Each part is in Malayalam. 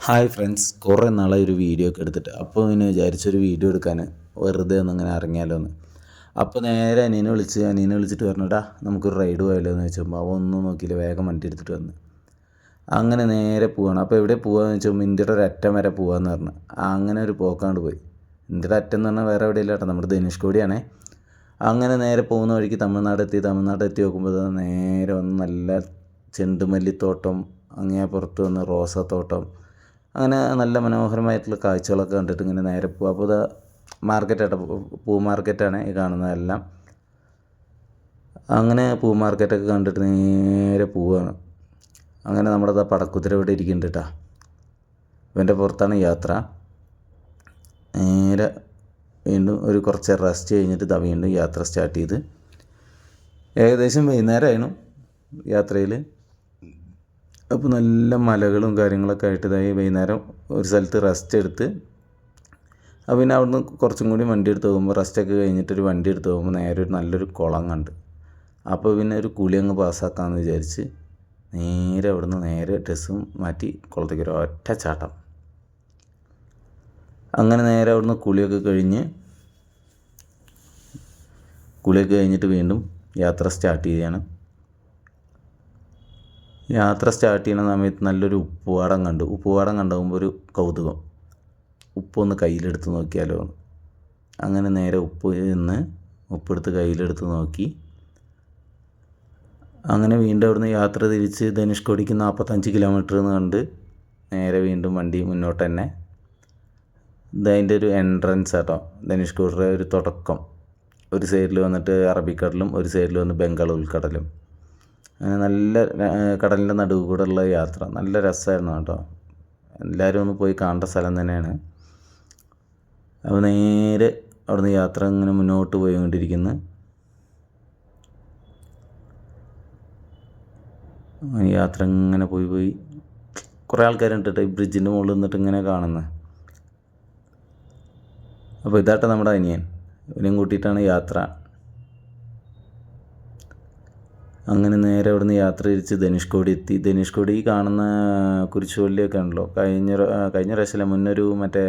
ഹായ് ഫ്രണ്ട്സ്, കുറേ നാളെ ഒരു വീഡിയോ ഒക്കെ എടുത്തിട്ട് അപ്പോൾ ഇങ്ങനെ വിചാരിച്ചൊരു വീഡിയോ എടുക്കാൻ വെറുതെ ഒന്നിങ്ങനെ ഇറങ്ങിയാലോ എന്ന്. അപ്പോൾ നേരെ അനിയനെ വിളിച്ചിട്ട് പറഞ്ഞിട്ടാ നമുക്കൊരു റൈഡ് പോയാലോ എന്ന് വെച്ചപ്പോൾ അവ ഒന്നും നോക്കിയില്ല, വേഗം വണ്ടി എടുത്തിട്ട് വന്ന്. അങ്ങനെ നേരെ പോവാണ്. അപ്പോൾ എവിടെ പോകാമെന്ന് വെച്ചാൽ ഇന്ത്യയുടെ ഒരു അറ്റം വരെ പോകാമെന്ന് പറഞ്ഞു. അങ്ങനെ ഒരു പോക്കാണ്ട് പോയി. ഇന്ത്യയുടെ അറ്റം എന്ന് പറഞ്ഞാൽ വേറെ എവിടെയില്ല കേട്ടോ, നമ്മുടെ ധനുഷ്കോടിയാണേ. അങ്ങനെ നേരെ പോകുന്ന വഴിക്ക് തമിഴ്നാട് എത്തി നോക്കുമ്പോൾ നേരെ വന്ന് നല്ല ചെണ്ടുമല്ലിത്തോട്ടം, അങ്ങേ പുറത്ത് വന്ന് റോസാത്തോട്ടം, അങ്ങനെ നല്ല മനോഹരമായിട്ടുള്ള കാഴ്ചകളൊക്കെ കണ്ടിട്ട് ഇങ്ങനെ നേരെ പോകും. അപ്പോൾ ഇതാ മാർക്കറ്റാട്ടോ, പൂ മാർക്കറ്റാണ് ഈ കാണുന്നതെല്ലാം. അങ്ങനെ പൂ മാർക്കറ്റൊക്കെ കണ്ടിട്ട് നേരെ പോവുകയാണ്. അങ്ങനെ നമ്മുടെ പടക്കുതിര ഇവിടെ ഇരിക്കുന്നുണ്ട് കേട്ടോ. ഇവൻ്റെ പുറത്താണ് യാത്ര. നേരെ വീണ്ടും ഒരു കുറച്ച് റെസ്റ്റ് കഴിഞ്ഞിട്ട് വീണ്ടും യാത്ര സ്റ്റാർട്ട് ചെയ്ത് ഏകദേശം വൈകുന്നേരമായിരുന്നു യാത്രയിൽ. അപ്പോൾ നല്ല മലകളും കാര്യങ്ങളൊക്കെ ആയിട്ട് വൈകുന്നേരം ഒരു സ്ഥലത്ത് റെസ്റ്റ് എടുത്ത്, അപ്പോൾ പിന്നെ അവിടുന്ന് കുറച്ചും കൂടി വണ്ടി എടുത്ത് പോകുമ്പോൾ റെസ്റ്റൊക്കെ കഴിഞ്ഞിട്ടൊരു വണ്ടി എടുത്ത് പോകുമ്പോൾ നേരെ ഒരു നല്ലൊരു കുളം കണ്ട്. അപ്പോൾ പിന്നെ ഒരു കുളി അങ്ങ് പാസ്സാക്കാമെന്ന് വിചാരിച്ച് നേരെ അവിടുന്ന് നേരെ ഡ്രസ്സും മാറ്റി കുളത്തേക്ക് ഒരു ഒറ്റ ചാട്ടം. അങ്ങനെ നേരെ അവിടുന്ന് കുളിയൊക്കെ കഴിഞ്ഞിട്ട് വീണ്ടും യാത്ര സ്റ്റാർട്ട് ചെയ്യുകയാണ്. യാത്ര സ്റ്റാർട്ട് ചെയ്യുന്ന സമയത്ത് നല്ലൊരു ഉപ്പുപാടം കണ്ടാകുമ്പോൾ ഒരു കൗതുകം, ഉപ്പൊന്ന് കയ്യിലെടുത്ത് നോക്കിയാലോ എന്ന്. അങ്ങനെ നേരെ ഉപ്പെടുത്ത് കയ്യിലെടുത്ത് നോക്കി. അങ്ങനെ വീണ്ടും അവിടുന്ന് യാത്ര തിരിച്ച് ധനുഷ്കോടിക്ക് 45 കിലോമീറ്റർ എന്ന് കണ്ട് നേരെ വീണ്ടും വണ്ടി മുന്നോട്ട് തന്നെ. ഇതതിൻ്റെ ഒരു എൻട്രൻസ് ആട്ടോ, ധനുഷ്കോടിയുടെ ഒരു തുടക്കം. ഒരു സൈഡിൽ വന്നിട്ട് അറബിക്കടലും ഒരു സൈഡിൽ വന്ന് ബംഗാൾ ഉൾക്കടലും. അങ്ങനെ നല്ല കടലിൻ്റെ നടുവ് കൂടെ ഉള്ള യാത്ര നല്ല രസമായിരുന്നു കേട്ടോ. എല്ലാവരും ഒന്ന് പോയി കാണേണ്ട സ്ഥലം തന്നെയാണ്. അപ്പോൾ നേരെ അവിടുന്ന് യാത്ര ഇങ്ങനെ മുന്നോട്ട് പോയിക്കൊണ്ടിരിക്കുന്നു. യാത്ര ഇങ്ങനെ പോയി കുറേ ആൾക്കാരുണ്ട് കേട്ടോ ഈ ബ്രിഡ്ജിൻ്റെ മുകളിൽ നിന്നിട്ട് ഇങ്ങനെ കാണുന്നത്. അപ്പോൾ ഇതാട്ടെ നമ്മുടെ അനിയൻ, ഇവനെയും കൂട്ടിയിട്ടാണ് യാത്ര. അങ്ങനെ നേരെ അവിടുന്ന് യാത്ര തിരിച്ച് ധനുഷ്കോടി എത്തി. ധനുഷ്കോടി കാണുന്ന കുരിശുപള്ളിയൊക്കെ ഉണ്ടല്ലോ, കഴിഞ്ഞ പ്രാവശ്യമല്ല മുന്നൊരു മറ്റേ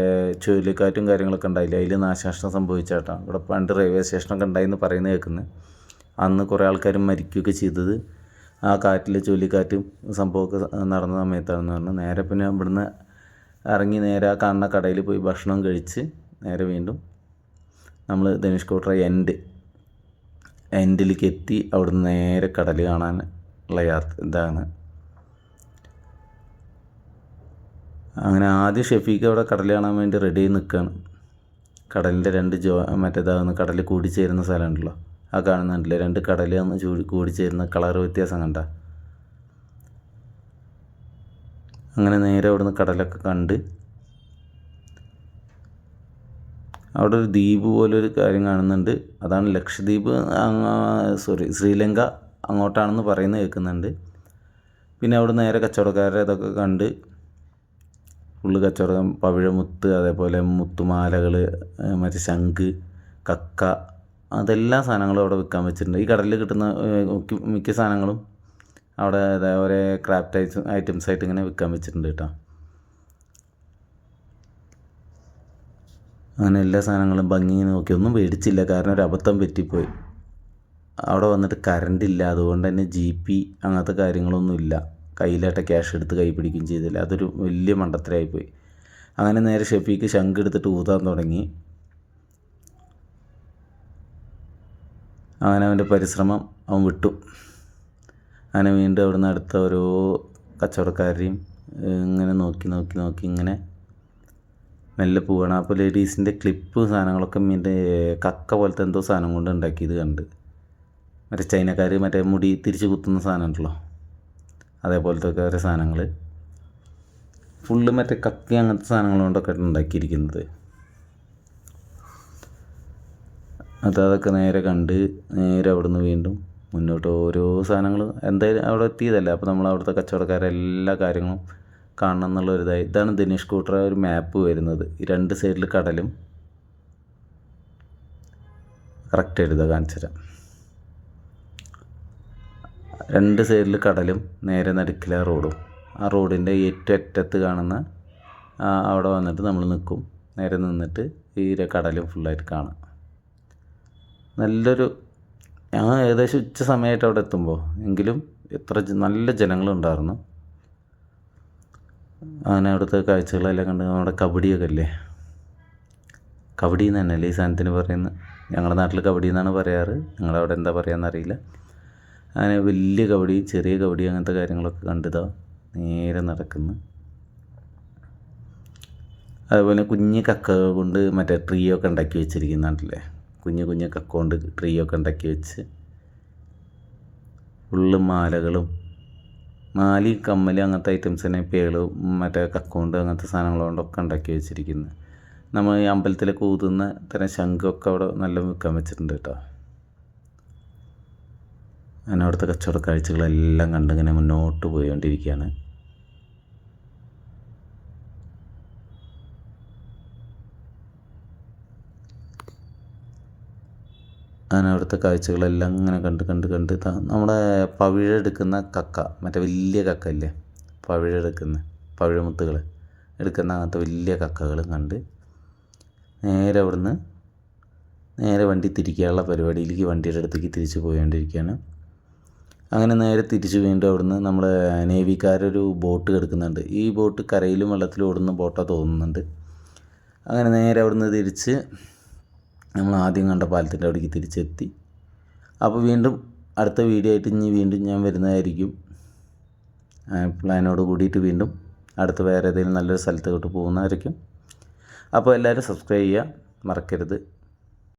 ചുഴലിക്കാറ്റും കാര്യങ്ങളൊക്കെ ഉണ്ടായില്ല, അതിൽ നാശനഷ്ടം സംഭവിച്ചാട്ടോ. ഇവിടെ പണ്ട് റെയിൽവേ സ്റ്റേഷനൊക്കെ ഉണ്ടായിന്ന് പറയുന്നത് കേൾക്കുന്നത്. അന്ന് കുറേ ആൾക്കാരും മരിക്കുകയൊക്കെ ചെയ്തത് ആ കാറ്റിൽ, ചുഴലിക്കാറ്റും സംഭവമൊക്കെ നടന്ന സമയത്താണെന്ന് പറഞ്ഞു. നേരെ പിന്നെ ഇവിടുന്ന് ഇറങ്ങി നേരെ ആ കാണുന്ന കടയിൽ പോയി ഭക്ഷണം കഴിച്ച് നേരെ വീണ്ടും നമ്മൾ ധനുഷ്കോടി എൻഡിലേക്ക് എത്തി. അവിടുന്ന് നേരെ കടൽ കാണാൻ ഉള്ള ഇതാണ്. അങ്ങനെ ആദ്യം ഷെഫീക്ക് അവിടെ കടൽ കാണാൻ വേണ്ടി റെഡി ആയി നിൽക്കുകയാണ്. കടലിൻ്റെ മറ്റേതാകുന്ന കടൽ കൂടിച്ചേരുന്ന സ്ഥലമുണ്ടല്ലോ, ആ കാണുന്നുണ്ടല്ലേ, 2 കടൽ കൂടിച്ചേരുന്ന കളർ വ്യത്യാസം കണ്ട. അങ്ങനെ നേരെ അവിടുന്ന് കടലൊക്കെ കണ്ട് അവിടെ ഒരു ദ്വീപ് പോലൊരു കാര്യം കാണുന്നുണ്ട്. അതാണ് ലക്ഷദ്വീപ്, ശ്രീലങ്ക അങ്ങോട്ടാണെന്ന് പറയുന്നത് കേൾക്കുന്നുണ്ട്. പിന്നെ അവിടെ നേരെ കച്ചവടക്കാരെ ഇതൊക്കെ കണ്ട് ഫുള്ള് കച്ചവടം, പവിഴമുത്ത്, അതേപോലെ മുത്തുമാലകൾ, മറ്റേ ശംഖ്, കക്ക, അതെല്ലാ സാധനങ്ങളും അവിടെ വിൽക്കാൻ വെച്ചിട്ടുണ്ട്. ഈ കടലിൽ കിട്ടുന്ന മിക്ക സാധനങ്ങളും അവിടെ അതേപോലെ ക്രാഫ്റ്റ് ഐറ്റംസ് ആയിട്ട് ഇങ്ങനെ വിൽക്കാൻ വെച്ചിട്ടുണ്ട് കേട്ടോ. അങ്ങനെ എല്ലാ സാധനങ്ങളും ഭംഗി നോക്കി ഒന്നും മേടിച്ചില്ല, കാരണം ഒരു അബദ്ധം പറ്റിപ്പോയി. അവിടെ വന്നിട്ട് കറണ്ടില്ല, അതുകൊണ്ട് തന്നെ GP അങ്ങനത്തെ കാര്യങ്ങളൊന്നും ഇല്ല. കയ്യിലായിട്ട് ക്യാഷ് എടുത്ത് കൈ പിടിക്കുകയും ചെയ്തില്ല. അതൊരു വലിയ മണ്ടത്തരമായിപ്പോയി. അങ്ങനെ നേരെ ഷെഫീക്ക് ശംഖ് എടുത്തിട്ട് ഊതാൻ തുടങ്ങി. അങ്ങനെ അവൻ്റെ പരിശ്രമം അവൻ വിട്ടു. അങ്ങനെ വീണ്ടും അവിടുന്ന് അടുത്ത ഓരോ കച്ചവടക്കാരെയും ഇങ്ങനെ നോക്കി ഇങ്ങനെ മെല്ലെ പോവുകയാണ്. അപ്പോൾ ലേഡീസിൻ്റെ ക്ലിപ്പ് സാധനങ്ങളൊക്കെ മറ്റേ കക്ക പോലത്തെ എന്തോ സാധനം കൊണ്ട് ഉണ്ടാക്കിയത് കണ്ട്. മറ്റേ ചൈനക്കാർ മറ്റേ മുടി തിരിച്ച് കുത്തുന്ന സാധനം ഉണ്ടല്ലോ, അതേപോലത്തെ ഒക്കെ ഓരോ സാധനങ്ങൾ ഫുള്ള് മറ്റേ കക്കി അങ്ങനത്തെ സാധനങ്ങൾ കൊണ്ടൊക്കെ ഉണ്ടാക്കിയിരിക്കുന്നത്. അതൊക്കെ നേരെ കണ്ട് നേരെ അവിടുന്ന് വീണ്ടും മുന്നോട്ട് ഓരോ സാധനങ്ങൾ എന്തായാലും അവിടെ എത്തിയതല്ല. അപ്പോൾ നമ്മൾ അവിടുത്തെ കച്ചവടക്കാരെ എല്ലാ കാര്യങ്ങളും കാണണം എന്നുള്ളൊരിതായി. ഇതാണ് ധനുഷ്കോടിയുടെ ഒരു മാപ്പ് വരുന്നത്. ഈ 2 സൈഡിൽ കടലും, കറക്റ്റ് എഴുതാൻ കാണിച്ചു തരാം. 2 സൈഡിൽ കടലും നേരെ നടുക്കിലെ റോഡും. ആ റോഡിൻ്റെ ഏറ്റവും അറ്റത്ത് കാണുന്ന അവിടെ വന്നിട്ട് നമ്മൾ നിൽക്കും. നേരെ നിന്നിട്ട് ഈ കടലും ഫുള്ളായിട്ട് കാണാം. നല്ലൊരു ഞാൻ ഏകദേശം ഉച്ച സമയമായിട്ട് അവിടെ എത്തുമ്പോൾ എങ്കിലും എത്ര നല്ല ജനങ്ങളുണ്ടായിരുന്നു. അങ്ങനെ അവിടുത്തെ കാഴ്ചകളെല്ലാം കണ്ട് നമ്മുടെ കബഡിയൊക്കെ ഇല്ലേ, കബഡി എന്ന് തന്നെയല്ലേ ഈ സാധനത്തിന് പറയുന്നത്. ഞങ്ങളുടെ നാട്ടിൽ കബഡി എന്നാണ് പറയാറ്, ഞങ്ങളവിടെ എന്താ പറയുകയെന്നറിയില്ല. അങ്ങനെ വലിയ കബഡി, ചെറിയ കബഡി അങ്ങനത്തെ കാര്യങ്ങളൊക്കെ കണ്ടിതാ നേരെ നടക്കുന്നു. അതുപോലെ കുഞ്ഞ് കക്ക കൊണ്ട് മറ്റേ ട്രീ ഒക്കെ ഉണ്ടാക്കി വെച്ചിരിക്കുന്ന നാട്ടിലെ കുഞ്ഞ് കുഞ്ഞ് കക്ക കൊണ്ട് ട്രീ ഒക്കെ ഉണ്ടാക്കി വെച്ച് ഫുള്ള് മാലി കമ്മൽ അങ്ങനത്തെ ഐറ്റംസ് തന്നെ, പേളും മറ്റേ കക്ക കൊണ്ട് അങ്ങനത്തെ സാധനങ്ങൾ കൊണ്ടൊക്കെ ഉണ്ടാക്കി വെച്ചിരിക്കുന്നത്. നമ്മൾ ഈ അമ്പലത്തിലൊക്കെ ഊതുന്ന തരം ശംഖൊക്കെ അവിടെ നല്ല വിൽക്കാൻ വെച്ചിട്ടുണ്ട് കേട്ടോ. അങ്ങനെ അവിടുത്തെ കച്ചവട കാഴ്ചകളെല്ലാം കണ്ടിങ്ങനെ മുന്നോട്ട് പോയിക്കൊണ്ടിരിക്കുകയാണ്. അങ്ങനെ അവിടുത്തെ കാഴ്ചകളെല്ലാം ഇങ്ങനെ കണ്ട് നമ്മുടെ പവിഴെടുക്കുന്ന കക്ക, മറ്റേ വലിയ കക്ക ഇല്ലേ, പവിഴമുത്തുകൾ എടുക്കുന്ന അങ്ങനത്തെ വലിയ കക്കകളും കണ്ട് നേരെ അവിടുന്ന് വണ്ടി തിരിക്കാനുള്ള പരിപാടിയിലേക്ക് വണ്ടിയുടെ അടുത്തേക്ക് തിരിച്ച് പോയിക്കൊണ്ടിരിക്കുകയാണ്. അങ്ങനെ നേരെ തിരിച്ച് വീണ്ടും അവിടുന്ന് നമ്മുടെ നേവിക്കാരൊരു ബോട്ട് കിടക്കുന്നുണ്ട്. ഈ ബോട്ട് കരയിലും വെള്ളത്തിലും ഓടുന്ന ബോട്ടാണ് തോന്നുന്നുണ്ട്. അങ്ങനെ നേരെ അവിടുന്ന് തിരിച്ച് നമ്മൾ ആദ്യം കണ്ട പാലത്തിൻ്റെ അവിടേക്ക് തിരിച്ചെത്തി. അപ്പോൾ വീണ്ടും അടുത്ത വീഡിയോ ആയിട്ട് വീണ്ടും ഞാൻ വരുന്നതായിരിക്കും. പ്ലാനോട് കൂടിയിട്ട് വീണ്ടും അടുത്ത വേറെ ഏതെങ്കിലും നല്ലൊരു സ്ഥലത്തോട്ട് പോകുന്നതായിരിക്കും. അപ്പോൾ എല്ലാവരും സബ്സ്ക്രൈബ് ചെയ്യുക മറക്കരുത്.